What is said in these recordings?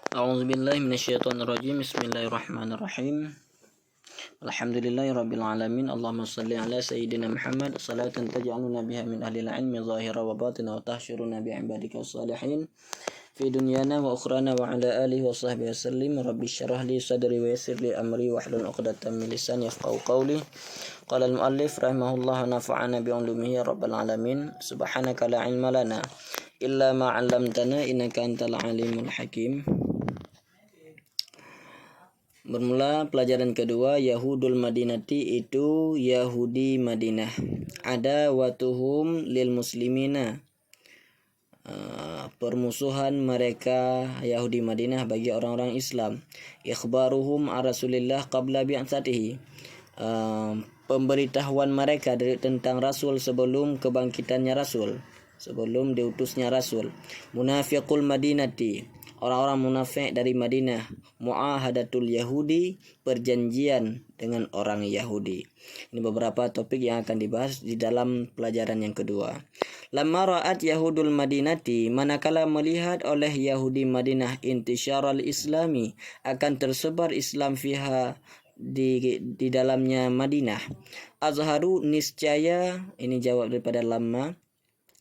A'udzubillahi minasyaitonirrajim. Bismillahirrahmanirrahim. Alhamdulillahirabbil alamin. Allahumma shalli ala sayyidina Muhammad salatan taj'aluna biha min ahlil ilmi zahira wa batina wa tahsyuruna bi ibadika salihin fi dunyana wa ukhrana wa ala alihi wa sahbihi wasallim. Rabbi syrah li sadri wa yassir li amri wa hlul 'uqdatam min lisani yafqahu qawli. Qala al-muallif rahimahullah nafa'ana bi 'ulumihi ya rabbal alamin. Subhanaka la ilma lana illa ma 'allamtana innaka antal alimul hakim. Bermula pelajaran kedua, Yahudul Madinati itu Yahudi Madinah. Ada watuhum lil muslimina, permusuhan mereka Yahudi Madinah bagi orang-orang Islam. Ikhbaruhum ar Rasulillah qabla bi'atsatihi, pemberitahuan mereka tentang Rasul sebelum kebangkitannya Rasul, sebelum diutusnya Rasul. Munafiqul Madinati, orang-orang munafik dari Madinah. Mu'ahadatul Yahudi, perjanjian dengan orang Yahudi. Ini beberapa topik yang akan dibahas di dalam pelajaran yang kedua. Lamma ra'at Yahudul Madinati, manakala melihat oleh Yahudi Madinah intisyaral Islami, akan tersebar Islam fiha, di dalamnya Madinah. Azharu, niscaya, ini jawab daripada lamma,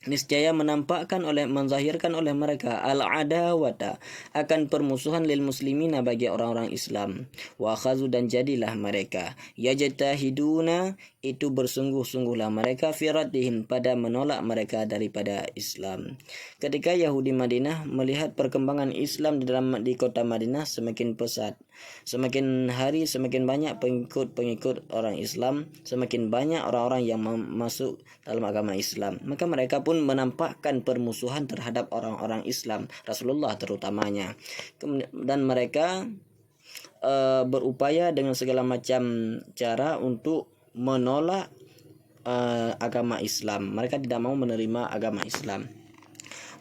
niscaya menzahirkan oleh mereka al-adawata, akan permusuhan lil muslimina bagi orang-orang Islam. Wa khazu, dan jadilah mereka yajtahiduna, itu bersungguh-sungguhlah mereka fi raddihim, pada menolak mereka daripada Islam. Ketika Yahudi Madinah melihat perkembangan Islam di kota Madinah semakin pesat, semakin hari semakin banyak pengikut orang Islam, semakin banyak orang-orang yang masuk dalam agama Islam, maka mereka pun menampakkan permusuhan terhadap orang-orang Islam, Rasulullah terutamanya. Dan mereka berupaya dengan segala macam cara untuk menolak agama Islam. Mereka tidak mau menerima agama Islam.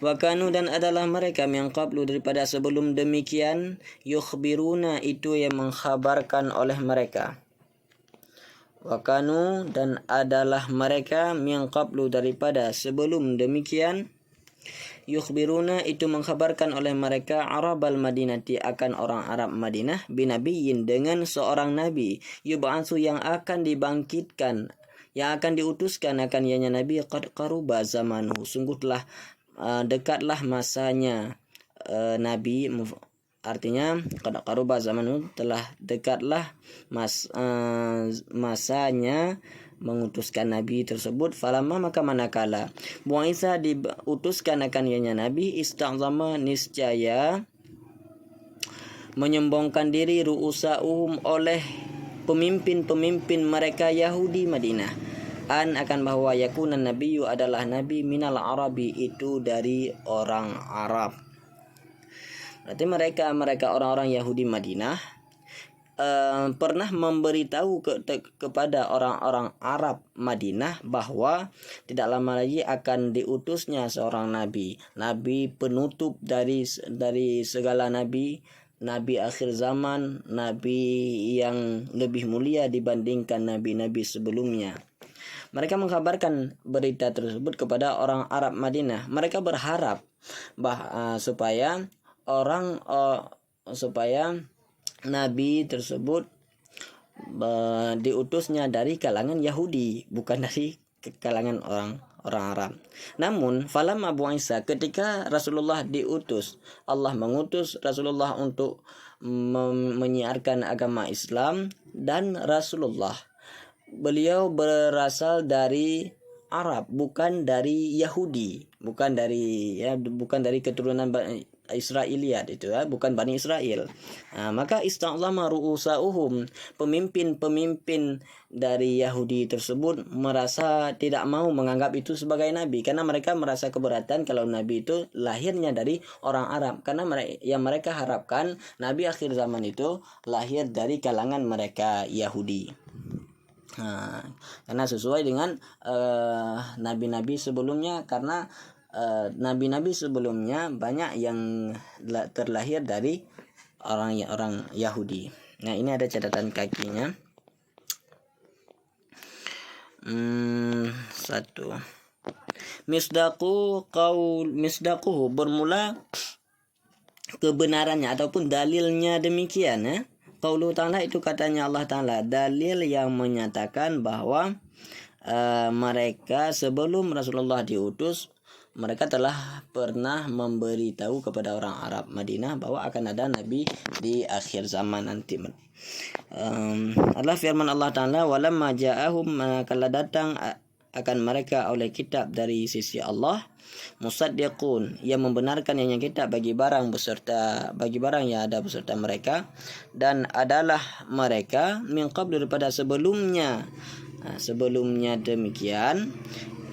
Wakanu, dan adalah mereka yang qablu, daripada sebelum demikian, yukhbiruna, itu yang mengkhabarkan oleh mereka. Wakanu, dan adalah mereka yang qablu, daripada sebelum demikian, yukhbiruna, itu mengkhabarkan oleh mereka Arabal Madinati, akan orang Arab Madinah, binabiyin, dengan seorang nabi, yub'atsu, yang akan dibangkitkan, yang akan diutuskan akan ianya nabi, qad qaruba zamanuhu, sungguh telah dekatlah masanya nabi, artinya qad qaruba zamanuhu, telah dekatlah masanya mengutuskan nabi tersebut. Falamma, maka manakala bu'itsa, diutuskan akan ianya nabi, ista'zama, niscaya menyombongkan diri, ru'usa'uhum, oleh pemimpin-pemimpin mereka Yahudi Madinah, akan bahwa yakunan nabiyyu, adalah nabi, minal arabi, itu dari orang Arab. Berarti mereka orang-orang Yahudi Madinah pernah memberitahu kepada orang-orang Arab Madinah bahwa tidak lama lagi akan diutusnya seorang nabi penutup dari segala nabi akhir zaman, nabi yang lebih mulia dibandingkan nabi-nabi sebelumnya. Mereka mengkabarkan berita tersebut kepada orang Arab Madinah. Mereka berharap supaya nabi tersebut diutusnya dari kalangan Yahudi, bukan dari kalangan orang Arab. Namun falamma bu'isa, ketika Rasulullah diutus, Allah mengutus Rasulullah untuk menyiarkan agama Islam, dan Rasulullah, beliau berasal dari Arab, bukan dari Yahudi, bukan dari keturunan Israiliyat, itu bukan Bani Israel. Maka ista'zama ru'usa'uhum, pemimpin dari Yahudi tersebut merasa tidak mau menganggap itu sebagai nabi, karena mereka merasa keberatan kalau nabi itu lahirnya dari orang Arab, karena yang mereka harapkan nabi akhir zaman itu lahir dari kalangan mereka Yahudi. Karena sesuai dengan nabi-nabi sebelumnya, karena nabi-nabi sebelumnya banyak yang terlahir dari orang Yahudi. Nah, ini ada catatan kakinya. 1. Misdaquhu, bermula kebenarannya ataupun dalilnya demikian ya. Qaulu ta'ala itu katanya Allah Ta'ala, dalil yang menyatakan bahwa mereka sebelum Rasulullah diutus, mereka telah pernah memberitahu kepada orang Arab Madinah bahwa akan ada nabi di akhir zaman nanti. Adalah firman Allah Ta'ala, walamma ja'ahum, kala datang akan mereka oleh kitab dari sisi Allah, musaddiqun, yang membenarkan yang kitab bagi barang yang ada beserta mereka, dan adalah mereka min qabl, daripada sebelumnya. Sebelumnya demikian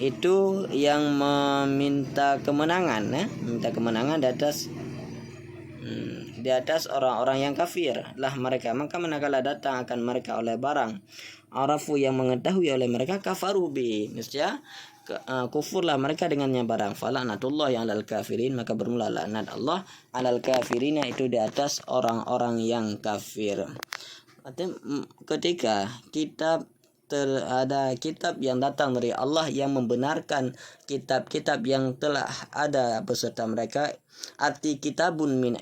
itu yang meminta kemenangan, minta kemenangan di atas orang-orang yang kafir lah mereka, maka manakala datang akan mereka oleh barang arafu yang mengetahui oleh mereka, kafaru bi, niscaya kufurlah mereka dengannya barang, fala'natullah yang alal kafirin, maka bermula laknat Allah alal kafirina, itu di atas orang-orang yang kafir. Artinya ketika ada kitab yang datang dari Allah yang membenarkan kitab-kitab yang telah ada beserta mereka, arti kitabun min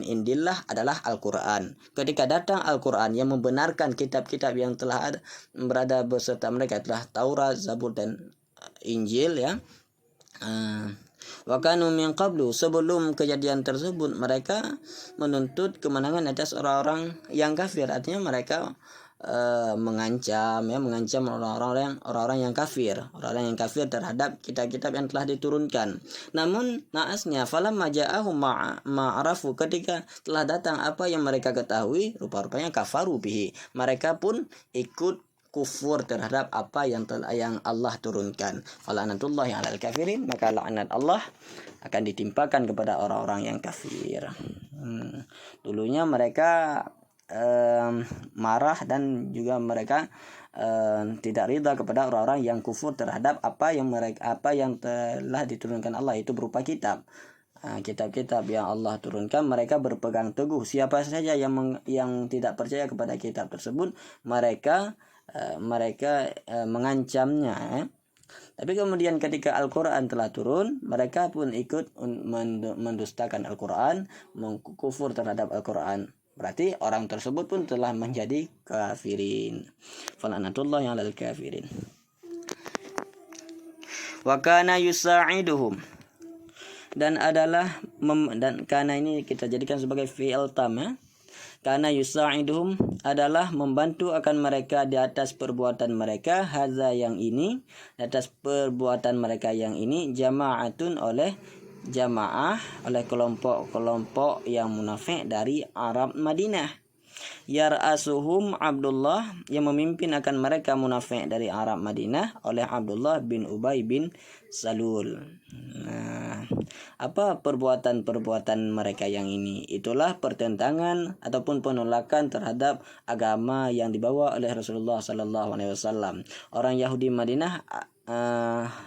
indillah adalah Al-Quran. Ketika datang Al-Quran yang membenarkan kitab-kitab yang telah berada beserta mereka, telah Taurat, Zabur dan Injil ya. Wa kanu min qablu, sebelum kejadian tersebut mereka menuntut kemenangan atas orang-orang yang kafir. Artinya mereka mengancam orang-orang yang kafir terhadap kitab-kitab yang telah diturunkan. Namun naasnya, falamma ja'ahum ma'arafu, ketika telah datang apa yang mereka ketahui, rupa-rupanya kafaru bihi, mereka pun ikut kufur terhadap apa yang Allah turunkan. Fala'natullahi 'alal kafirin, maka laknat Allah akan ditimpakan kepada orang-orang yang kafir. Dulunya mereka marah dan juga mereka tidak ridha kepada orang-orang yang kufur terhadap apa yang telah diturunkan Allah, itu berupa kitab-kitab yang Allah turunkan. Mereka berpegang teguh. Siapa saja yang tidak percaya kepada kitab tersebut, mereka mengancamnya. Tapi kemudian ketika Al-Quran telah turun, mereka pun ikut mendustakan Al-Quran, mengkufur terhadap Al-Quran. Berarti orang tersebut pun telah menjadi kafirin. Fala'natullahi 'alal kafirin. Wa kana yusa'iduhum, dan adalah dan kana ini kita jadikan sebagai fi'il tam ya. Kana yusa'iduhum adalah membantu akan mereka di atas perbuatan mereka, hadza yang ini, di atas perbuatan mereka yang ini, jama'atun oleh kelompok-kelompok yang munafik dari Arab Madinah. Yar'asuhum Abdullah, yang memimpin akan mereka munafik dari Arab Madinah oleh Abdullah bin Ubay bin Salul. Apa perbuatan mereka yang ini? Itulah pertentangan ataupun penolakan terhadap agama yang dibawa oleh Rasulullah sallallahu alaihi wasallam. Orang Yahudi Madinah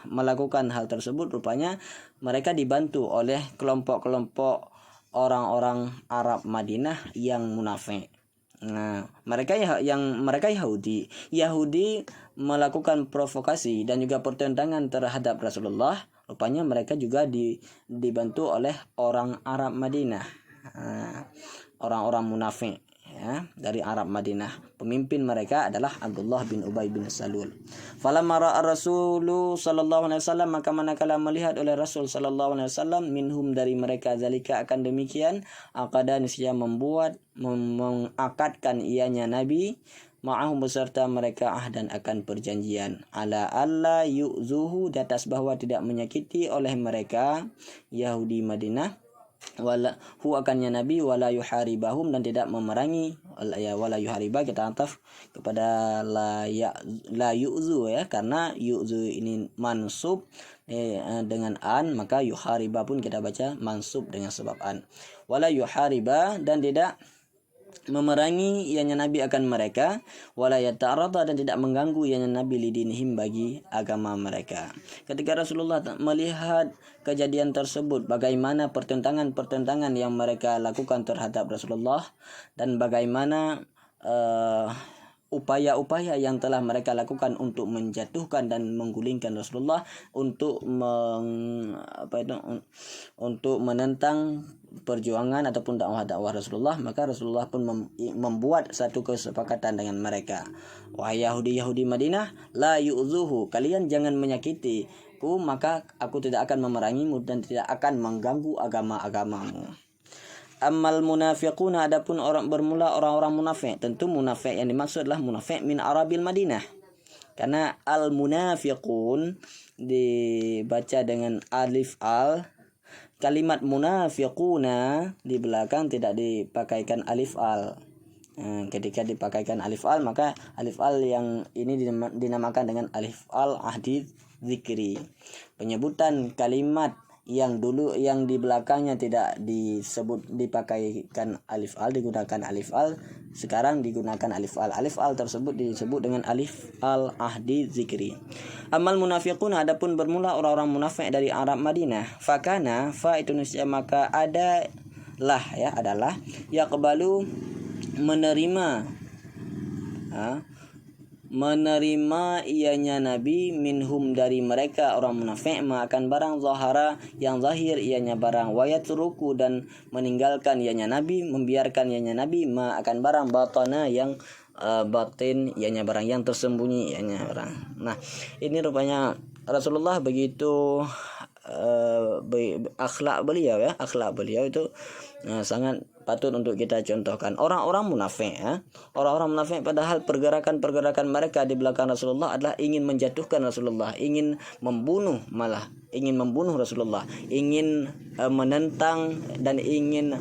melakukan hal tersebut, rupanya mereka dibantu oleh kelompok-kelompok orang-orang Arab Madinah yang munafik. Mereka Yahudi melakukan provokasi dan juga pertentangan terhadap Rasulullah. Rupanya mereka juga dibantu oleh orang Arab Madinah, orang-orang munafik ya, dari Arab Madinah. Pemimpin mereka adalah Abdullah bin Ubay bin Salul. Falamma ra'a Rasulullah sallallahu alaihi wasallam, maka manakala melihat oleh Rasul sallallahu alaihi wasallam, minhum dari mereka, zalika akan demikian, aqada niscaya mengakadkan ianya Nabi, ma'ahum beserta mereka, ahdan akan perjanjian, ala alla yu'zuhu, di atas bahwa tidak menyakiti oleh mereka Yahudi Madinah, wala hu akannya Nabi, wala yuharibahum, dan tidak memerangi. Wala yuhariba kita ataf kepada la yu'zu ya, karena yu'zu ini mansub dengan an, maka yuhariba pun kita baca mansub dengan sebab an. Wala yuhariba, dan tidak memerangi ianya Nabi akan mereka, wala yata'arada, dan tidak mengganggu ianya Nabi lidinihim, bagi agama mereka. Ketika Rasulullah melihat kejadian tersebut, bagaimana pertentangan yang mereka lakukan terhadap Rasulullah, dan bagaimana upaya-upaya yang telah mereka lakukan untuk menjatuhkan dan menggulingkan Rasulullah, untuk untuk menentang perjuangan ataupun dakwah Rasulullah, maka Rasulullah pun membuat satu kesepakatan dengan mereka. Wahai Yahudi Madinah, la yu'zuhu, kalian jangan menyakitiku, maka aku tidak akan memerangimu dan tidak akan mengganggu agamamu. Ammal munafiquna, adapun orang-orang munafik, tentu munafik yang dimaksud adalah munafik min Arabil Madinah. Karena al munafiqun dibaca dengan alif al. Kalimat munafiquna di belakang tidak dipakaikan alif al. Ketika dipakaikan alif al, maka alif al yang ini dinamakan dengan alif al ahdi zikri. Penyebutan kalimat yang di belakangnya tidak dipakaikan alif al, digunakan alif al, sekarang digunakan alif al. Alif al tersebut disebut dengan alif al ahdi zikri. Amal munafiquna, adapun bermula orang-orang munafik dari Arab Madinah. Fakana, fa itu niscaya maka adalah yaqbalu, menerima ianya Nabi minhum dari mereka orang munafik, akan barang zahara yang zahir ianya barang, wayatruku dan meninggalkan ianya Nabi, membiarkan ianya Nabi, akan barang batana yang batin ianya barang, yang tersembunyi ianya barang. Nah, ini rupanya Rasulullah begitu akhlak beliau itu sangat patut untuk kita contohkan. Orang-orang munafik padahal pergerakan mereka di belakang Rasulullah adalah ingin menjatuhkan Rasulullah, ingin membunuh Rasulullah, ingin menentang dan ingin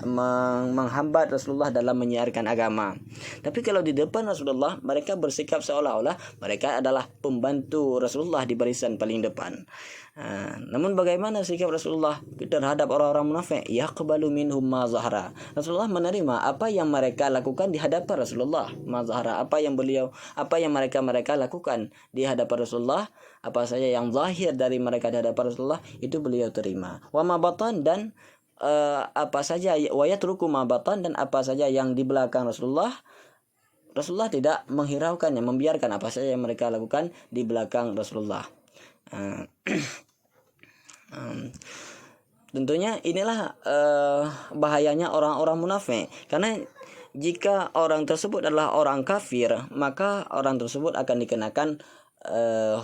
menghambat Rasulullah dalam menyiarkan agama. Tapi kalau di depan Rasulullah, mereka bersikap seolah-olah mereka adalah pembantu Rasulullah di barisan paling depan. Namun bagaimana sikap Rasulullah terhadap orang-orang munafik? Yaqbalu minhum ma zahara. Rasulullah menerima apa yang mereka lakukan di hadapan Rasulullah. Ma zahara, apa yang mereka lakukan di hadapan Rasulullah, apa saja yang zahir dari mereka di hadapan Rasulullah, itu beliau terima. Wa ma batan, dan apa saja, wayatruku ma batan, dan apa saja yang di belakang Rasulullah tidak menghiraukannya, membiarkan apa saja yang mereka lakukan di belakang Rasulullah. Tentunya inilah bahayanya orang-orang munafik, karena jika orang tersebut adalah orang kafir, maka orang tersebut akan dikenakan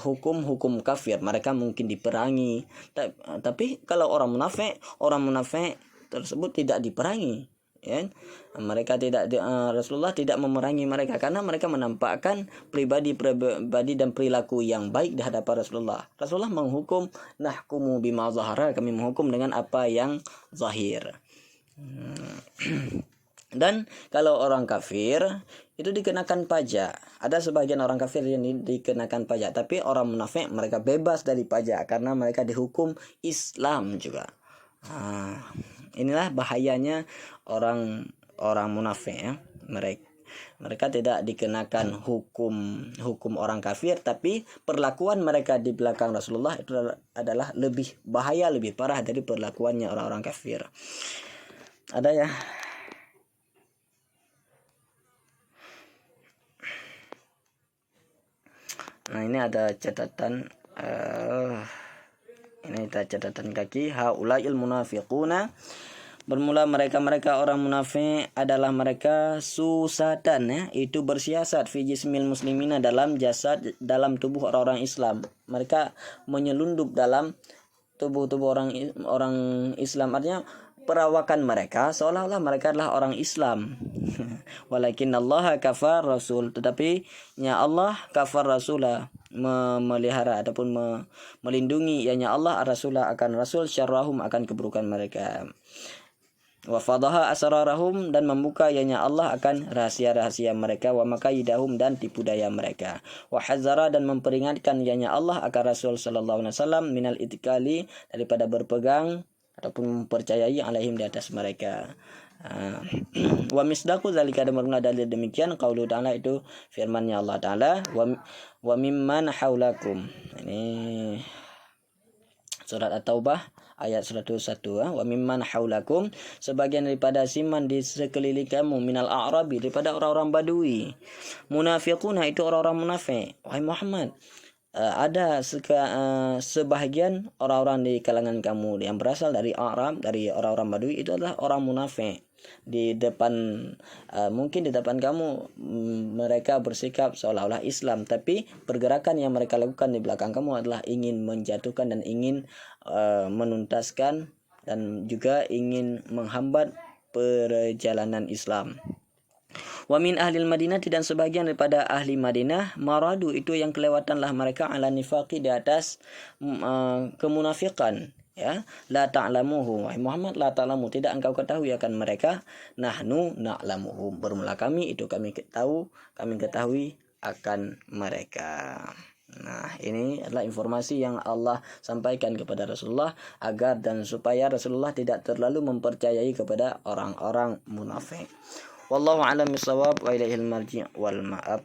hukum kafir, mereka mungkin diperangi. Tapi kalau orang munafik tersebut tidak diperangi, ya. Mereka Rasulullah tidak memerangi mereka karena mereka menampakkan pribadi dan perilaku yang baik di hadapan Rasulullah. Rasulullah menghukum, nahkumu bima zahara, kami menghukum dengan apa yang zahir. Dan kalau orang kafir itu dikenakan pajak. Ada sebagian orang kafir yang dikenakan pajak, tapi orang munafik mereka bebas dari pajak karena mereka dihukum Islam juga. Inilah bahayanya orang munafik, ya. Mereka tidak dikenakan hukum orang kafir, tapi perlakuan mereka di belakang Rasulullah itu adalah lebih bahaya, lebih parah dari perlakuannya orang-orang kafir. Ada ya? Nah, ini ada catatan kaki. Haulail munafiquna, bermula mereka orang munafik adalah mereka susatan, ya, itu bersiasat fi jismil muslimina, dalam dalam tubuh orang-orang Islam. Mereka menyelundup dalam tubuh orang Islam, artinya perawakan mereka seolah-olah mereka adalah orang Islam. Walakin Allah kafar rasul, tetapi Allah kafar rasulah, memelihara ataupun melindungi Allah rasulah akan rasul, syarrahum akan keburukan mereka. Wa fadaha asrarahum, dan membuka Allah akan rahasia-rahasia mereka. Wa makaidahum, dan tipu daya mereka. Wa hazara, dan memperingatkan Allah akan Rasul sallallahu alaihi wasallam minal itikali, daripada berpegang ataupun mempercayai alaihim, di atas mereka. Wa misdaqu zalika, dan bermula dalil demikian qaulu ta'ala, itu firman-Nya Allah Ta'ala, wa mimman haulakum. Ini surat At-Taubah ayat 101. Wa mimman haulakum, sebagian daripada siman di sekeliling kamu, minal a'rabi, daripada orang-orang badui. Munafiquna, itu orang-orang munafik. Wahai Muhammad, ada sebahagian orang-orang di kalangan kamu yang berasal dari Arab, dari orang-orang Badui, itu adalah orang munafik. Di depan mungkin di depan kamu mereka bersikap seolah-olah Islam, tapi pergerakan yang mereka lakukan di belakang kamu adalah ingin menjatuhkan dan ingin menuntaskan dan juga ingin menghambat perjalanan Islam. Wa min ahlil Madinah, dan sebagian daripada ahli Madinah, maradu, itu yang kelewatanlah mereka, ala nifaqi, di atas kemunafikan, ya. La ta'lamuhu, wahai Muhammad, la ta'lamu, tidak engkau ketahui akan mereka. Nahnu na'lamuhum, bermula kami, itu kami ketahui akan mereka. Nah, ini adalah informasi yang Allah sampaikan kepada Rasulullah agar dan supaya Rasulullah tidak terlalu mempercayai kepada orang-orang munafik. Wallahu a'lam bishawab wa ilaihil marji' wal ma'ab.